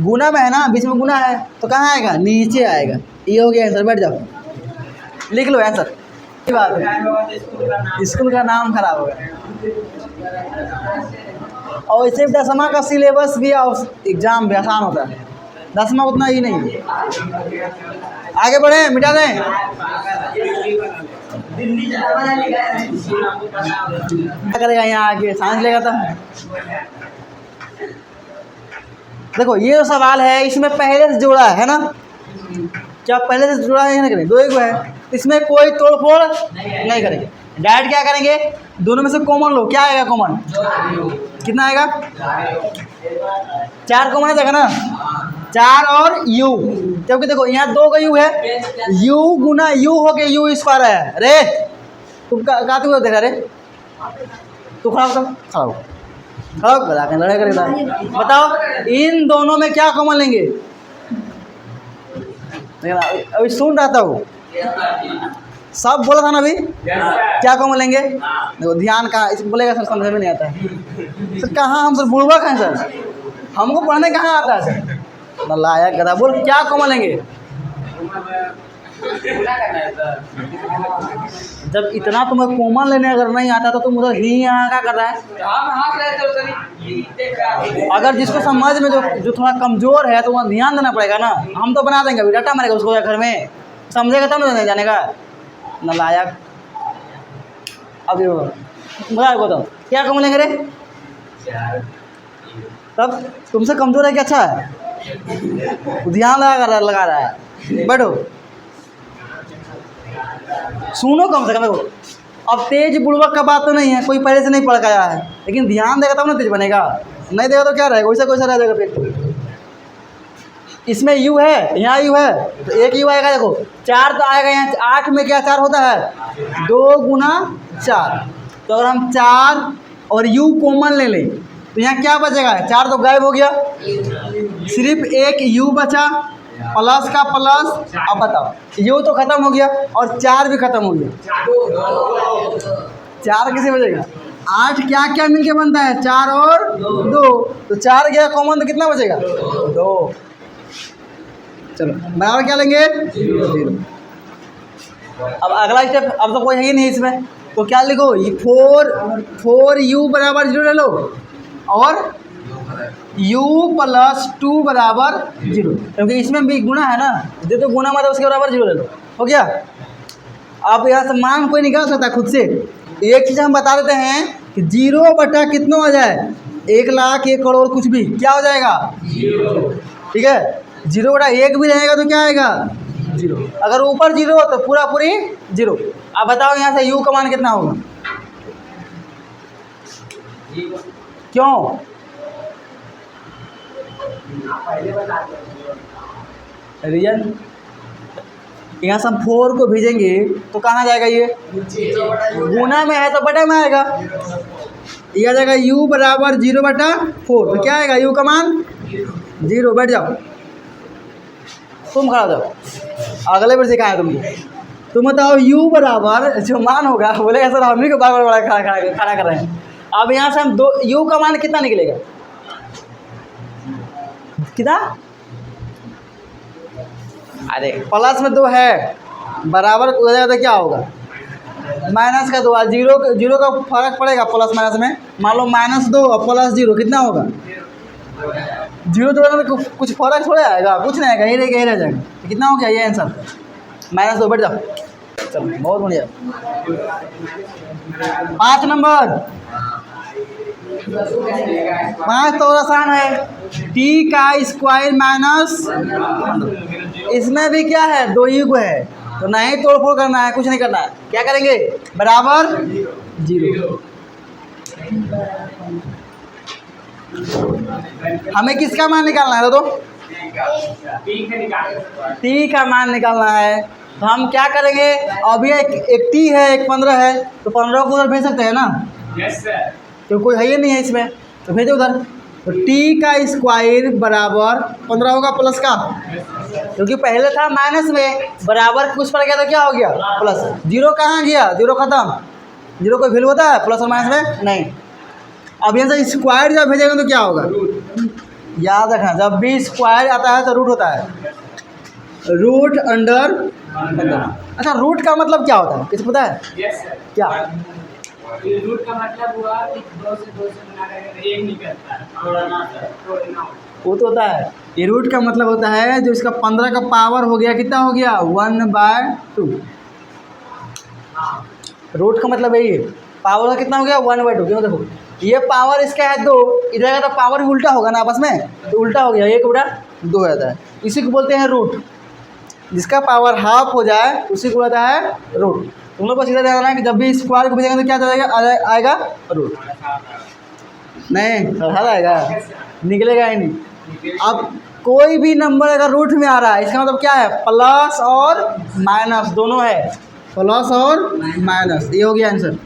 गुना में है ना, बीच में गुना है, तो कहाँ आएगा? नीचे आएगा। ये हो गया आंसर, बैठ जाओ। लिख लो आंसर। सही बात है, स्कूल का नाम खराब हो गया। और इसे 10वां का सिलेबस भी एग्जाम भी आसान होता है, 10वां उतना ही नहीं है। आगे बढ़े, मिटा दें। क्या करेगा यहाँ आगे, साइंस लेगा था। देखो ये जो सवाल है इसमें पहले से जोड़ा है ना, क्या पहले से जुड़ा है ना, करें दो एक है, इसमें कोई तोड़ फोड़ नहीं करेंगे। डायरेक्ट क्या करेंगे, दोनों में से कॉमन लो। क्या आएगा कॉमन, कितना आएगा, 4 कॉमन है ना, 4 और u, क्योंकि देखो यहाँ 2 का u है, u गुना u हो के u स्क्वायर है। अरे तुम कहते हुए देखा रे, तू खड़ा हो, खड़ा हो, खड़ा हो, लड़ाई करेगा। बताओ इन दोनों में क्या कॉमन लेंगे। अभी सुन रहा था वो, सब बोला था ना अभी, क्या कॉमन लेंगे। देखो ध्यान कहाँ इसको बोलेगा सर, समझ में नहीं आता है सर, कहाँ हम सर बुढ़वा कहाँ सर, हमको पढ़ने कहाँ आता है सर। लाया गधा, बोल क्या कॉमन लेंगे। जब इतना तुम्हें कॉमन लेने अगर नहीं आता तो तुम उधर ही यहाँ क्या कर रहा है। अगर जिसको समझ में जो थोड़ा कमजोर है तो वहाँ ध्यान देना पड़ेगा ना। हम तो बना देंगे, अभी डाटा मारेगा उसको घर में, समझेगा तब ना जाने का नालायक। अभी बताओ क्या कॉमन लेंगे रे, तब तुमसे कमजोर है क्या, अच्छा है, ध्यान लगा रहा है। बैठो सुनो कम से कम। देखो अब तेज बुड़बक का बात तो नहीं है, कोई पहले से नहीं पढ़ के आया है, लेकिन ध्यान देगा तब ना तेज बनेगा, नहीं देगा तो क्या रहेगा, वैसा कैसा रह जाएगा पेट। इसमें u है, यहाँ u है, तो एक u आएगा। देखो 4 तो आएगा यहाँ, 8 में क्या 4 होता है, 2 गुना 4। तो अगर हम 4 और u कॉमन ले लें तो यहाँ क्या बचेगा, 4 तो गायब हो गया, सिर्फ एक u बचा, प्लस का प्लस। अब बताओ u तो खत्म हो गया और 4 भी खत्म हो गया, 4 कैसे बचेगा। 8 क्या क्या मिलके बनता है, 4 और 2, तो 4 गया कॉमन तो कितना बचेगा, 2। चलो बराबर क्या लेंगे, 0। अब अगला स्टेप, अब तो कोई है ही नहीं इसमें, तो क्या लिखो, 4u बराबर 0 ले लो और u प्लस 2 बराबर 0, क्योंकि इसमें भी गुना है ना, जो तो गुना मतलब उसके बराबर 0 ले लो, हो गया। अब यहाँ से मान कोई निकाल सकता है खुद से। एक चीज़ हम बता देते हैं कि 0 बटा कितना हो जाए, 1 लाख 1 करोड़ कुछ भी क्या हो जाएगा, 0। ठीक है, 0 बटा 1 भी रहेगा तो क्या आएगा, 0। अगर ऊपर 0 तो पूरा पूरी 0। अब बताओ यहाँ से u का मान कितना होगा, क्यों, रीजन यहाँ से हम 4 को भेजेंगे तो कहाँ जाएगा, ये गुना में है तो बटा में आएगा, ये आ जाएगा u बराबर 0 बटा 4। तो क्या आएगा, u का मान 0। बैठ जाओ, तुम खड़ा जाओ, अगले बार सिखाया तुमको। तुम बताओ u बराबर जो मान होगा, बोलेगा सर हम ही को बार बार खड़ा कर रहे हैं। अब यहाँ से हम u का मान कितना निकलेगा, कितना, अरे प्लस में 2 है, बराबर हो जाएगा तो क्या होगा, माइनस का 2। 0 का फर्क पड़ेगा प्लस माइनस में, मान लो -2 और प्लस 0 कितना होगा, 0 तो कुछ फर्क थोड़ा आएगा, कुछ नहीं आएगा, यही रह जाएगा। तो कितना हो गया ये आंसर, -2। बैठ जाओ, चलो बहुत बढ़िया। 5 नंबर, 5 तो आसान है, t का स्क्वायर माइनस, इसमें भी क्या है 2u है, तो नहीं तोड़ फोड़ करना है, कुछ नहीं करना है, क्या करेंगे बराबर 0। हमें किसका मान निकालना है, तो t का मान निकालना है। तो हम क्या करेंगे, अभी एक t है एक 15 है, तो 15 को उधर भेज सकते हैं ना, यस सर, तो कोई है ही नहीं है इसमें, तो भेजो उधर। तो t का स्क्वायर बराबर 15 होगा प्लस का, क्योंकि पहले था माइनस में, बराबर कुछ पर गया तो क्या हो गया प्लस। 0 कहाँ गया, 0 खत्म, 0 कोई वैल्यू होता है प्लस और माइनस में, नहीं। अब यहाँ से स्क्वायर जब भेजेंगे तो क्या होगा, याद रखना जब भी स्क्वायर आता है तो रूट होता है, रूट अंडर अच्छा, रूट का मतलब क्या होता है, किसी पता है? क्या रूट का मतलब हुआ कि 2 से बना करके 1 निकलता है, तोड़ना वो तो होता है। ये रूट का मतलब होता है जो इसका 15 का पावर हो गया, कितना हो गया 1/2। रूट का मतलब यही है, पावर का कितना हो गया 1/2। क्यों, देखो ये पावर इसका है 2, इधर का तो पावर भी उल्टा होगा ना आपस में, तो उल्टा हो गया, 1/2 हो जाता है। इसी को बोलते हैं रूट। जिसका पावर हाफ हो जाए उसी को बोलता है रूट। तुम लोग को सीधा ध्यान रखना है कि जब भी स्क्वायर को भेजेंगे तो क्या आएगा रूट। नहीं हल आएगा, निकलेगा ही नहीं। अब कोई भी नंबर अगर रूट में आ रहा है इसका मतलब क्या है, प्लस और माइनस दोनों है, प्लस और माइनस, ये हो गया आंसर।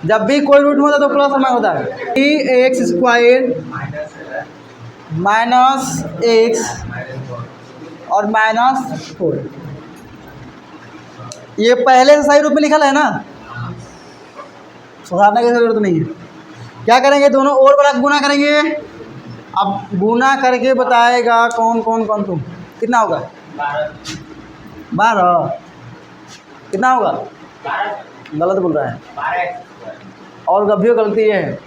जब भी कोई रूट में होता है तो प्लस और माइनस होता है। 3x² -x और -4, ये पहले से सही रूप में लिखा है ना, सुधारने की जरूरत नहीं है। क्या करेंगे, दोनों और बड़ा गुना करेंगे। अब गुना करके बताएगा कौन कौन कौन तुम, कितना होगा 12, कितना होगा, गलत बोल रहा है, और अभियो गलती है,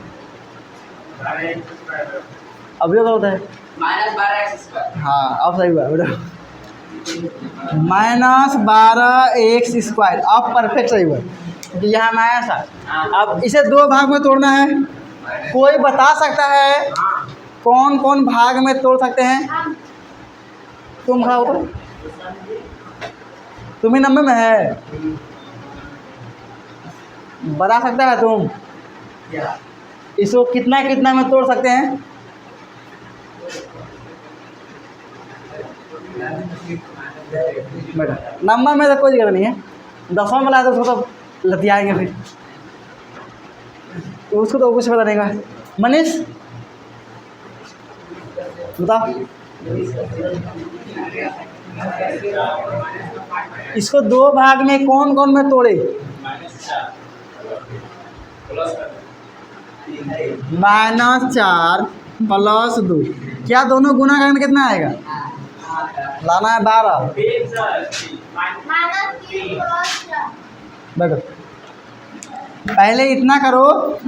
अभियो गलत है, -12x²। हाँ अब सही हुआ बेटा, -12x², अब परफेक्ट सही हुआ क्योंकि यहाँ माइनस है। अब इसे 2 भाग में तोड़ना है। कोई बता सकता है कौन कौन भाग में तोड़ सकते हैं? तुम खाओ तो, तुम ही नंबर में है, बता सकता है तुम इसको कितना कितना में तोड़ सकते हैं? बेटा नंबर में तो कोई दिक्कत नहीं है, 10वां में लाए तो उसको तो लतियाएंगे फिर, उसको तो कुछ पता नहीं होगा। मनीष बताओ, इसको 2 भाग में कौन कौन में तोड़े? -4 +2, क्या दोनों गुना करने कितना आएगा? लाना है 12। देखो पहले इतना करो,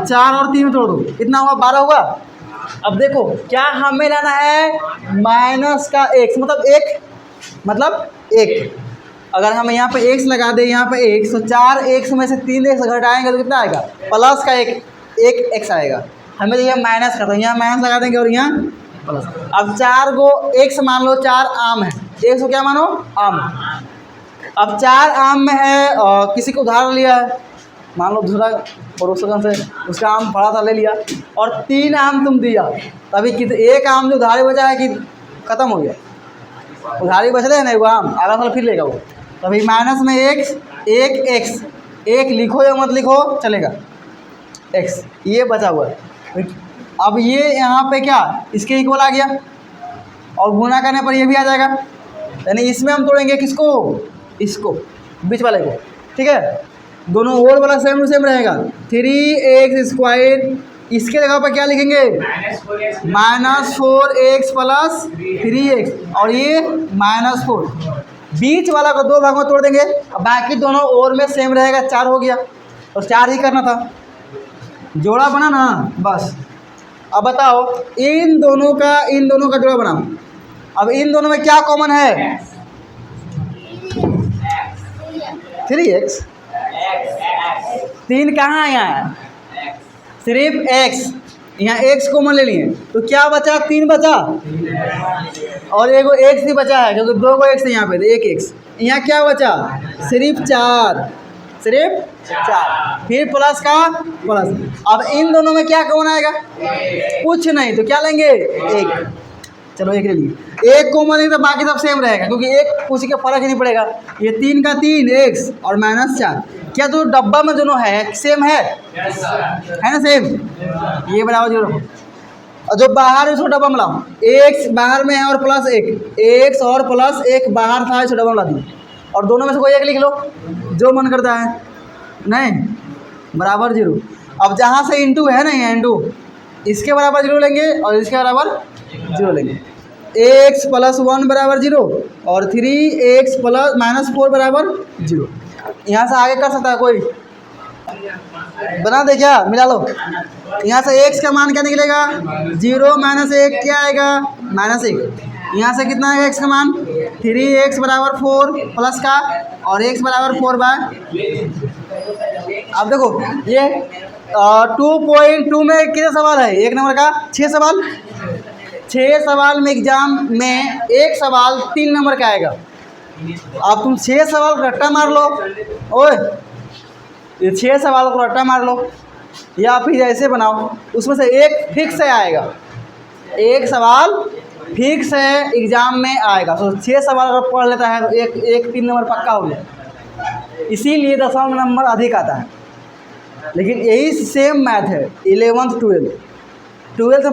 4 और 3 में तोड़ दो, कितना हुआ 12 हुआ। अब देखो क्या हमें लाना है, माइनस का x मतलब 1, मतलब 1। अगर हम यहाँ पे x लगा दें, यहाँ पे x, तो 4x में से 3x घटाएंगे तो कितना आएगा, प्लस का 1 x आएगा। हमें तो यहाँ माइनस का, तो यहाँ माइनस लगा देंगे और यहाँ प्लस। अब 4 को x मान लो, 4 आम है, x को क्या मानो, आम। अब 4 आम में है, किसी को उधार लिया है, मान लो दूसरा पड़ोसन से उसका आम पड़ा था, ले लिया, और 3 आम तुम दिया, तभी कितने, 1 आम जो उधारी बचा है कि ख़त्म हो गया, उधारी बच रहे हैं ना, वो आम अगला साल फिर लेगा वो, तभी माइनस में एक एक्स, एक लिखो या मत लिखो चलेगा, x ये बचा हुआ है। अब ये यहाँ पे क्या इसके इक्वल आ गया, और गुना करने पर ये भी आ जाएगा, यानी इसमें हम तोड़ेंगे किसको, इसको बीच वाले को, ठीक है। दोनों और वाला सेम टू सेम रहेगा, 3x², इसके जगह पर क्या लिखेंगे, -4x + 3x, और ये -4। बीच वाला को 2 भाग में तोड़ देंगे, अब बाकी दोनों और में सेम रहेगा, 4 हो गया, और 4 ही करना था, जोड़ा बना ना बस। अब बताओ इन दोनों का जोड़ा बनाओ। अब इन दोनों में क्या कॉमन है, 3x, 3 कहाँ है, यहाँ सिर्फ x, यहाँ x कॉमन ले लिए तो क्या बचा, 3 बचा, और एगो x ही बचा है क्योंकि 2 को x है यहाँ पे, तो 1 x, यहाँ क्या बचा, सिर्फ 4, फिर प्लस का प्लस। अब इन दोनों में क्या कौन आएगा, कुछ नहीं, तो क्या लेंगे, 1, चलो 1 ले लिए, 1 कॉमन है तो बाकी सब सेम रहेगा क्योंकि 1 उसी का फर्क ही नहीं पड़ेगा। ये 3 का 3 x और -4, क्या तो डब्बा में दोनों है सेम है ना सेम, ये बराबर जो रखो, और जो बाहर है उसको डब्बा में लाओ, x बाहर में है और +1, x और +1 बाहर था, इसको डब्बा में ला दिए, और दोनों में से कोई एक लिख लो जो मन करता है, नहीं बराबर 0। अब जहाँ से इंटू है ना, यहाँ इंटू, इसके बराबर 0 लेंगे और इसके बराबर 0 लेंगे, एक्स प्लस 1 बराबर 0 और 3x प्लस -4 बराबर 0। यहाँ से आगे कर सकता है कोई? बना दे क्या? मिला लो। यहाँ से x का मान क्या निकलेगा? 0 - 1 क्या आएगा? -1। यहाँ से कितना आएगा x का मान? 3x बराबर 4 प्लस का और x बराबर 4/। अब देखो ये 2.2 में कितने सवाल है? एक नंबर का 6 सवाल। 6 सवाल में एग्जाम में एक सवाल 3 नंबर का आएगा। अब तुम 6 सवाल को रट्टा मार लो। ओए ये 6 सवाल को रट्टा मार लो या फिर ऐसे बनाओ, उसमें से एक फिक्स से आएगा। एक सवाल फिक्स है एग्जाम में आएगा। तो 6 सवाल अगर पढ़ लेता है तो एक 3 नंबर पक्का हो गया। इसीलिए 10वां नंबर अधिक आता है। लेकिन यही सेम मैथ है 11th 12th